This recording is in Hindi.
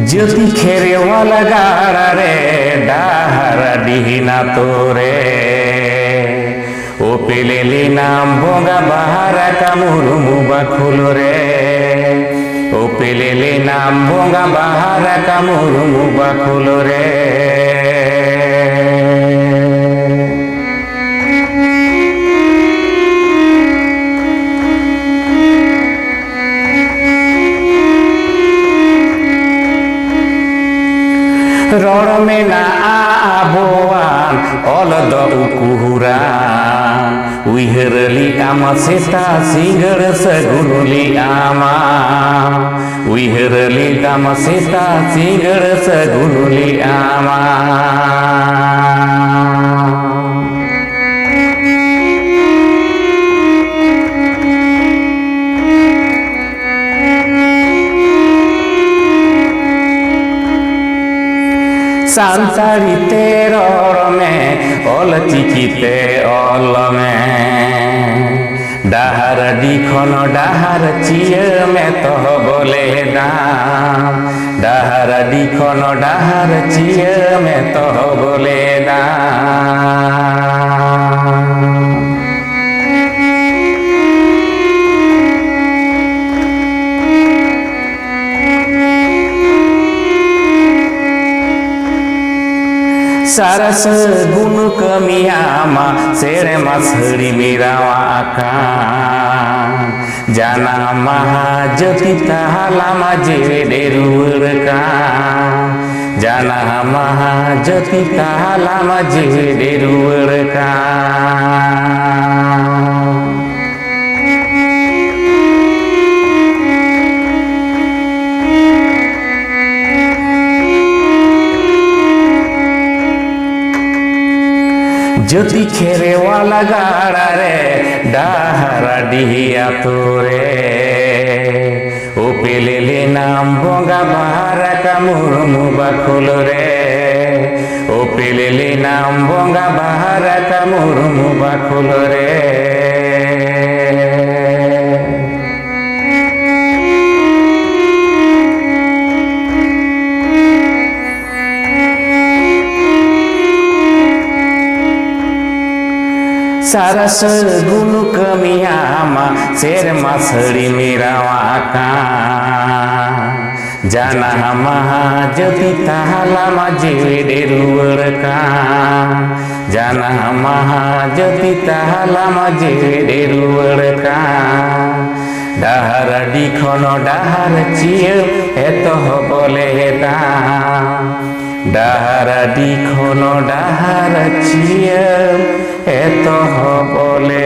ज्योति खेरे वाला गाड़ा रे डाहरा डिहिना तोरे ओ पेलेली नाम बोंगा बहारा का मुरुमु बखुलो रे ओ पेलेली नाम बोंगा बहारा का मुरुमु बखुलो रे रोड में ना आबोआन ऑल द उकुहुरा उइहरली आमा सेता सिंगर सगुनुली आमा उइहरली आमा सेता सिंगर सगुनुली आमा सांसारी तेरर में ओल चिकिते ओल में डाहर दिखन डाहर चिय में तो बोले दाम डाहर दिखन डाहर चिय में तो बोले दाम सारस गुण कमियामा सेरे मसरी मेरावा आका जाना महाज्योति तालामा जे डेरुवर का जाना महाज्योति तालामा जे डेरुवर का ज्योति खेरे वाला गाड़ा रे डाहरा डिहिया तोरे ओ पेलेले नाम बोंगा बहारा का मुरुमु बखुलो रे ओ पेलेले नाम बोंगा बहारा का मुरुमु बखुलो रे सारस गुण कमियामा शेर मसड़ी मेरावा का जाना महाज्योति तालामा जे डेरुवर का जाना महाज्योति तालामा जे डेरुवर का डाहर दिखन डाहर चिय एतो बोले दाम डाहर दिखन डाहर चिय एतो बोले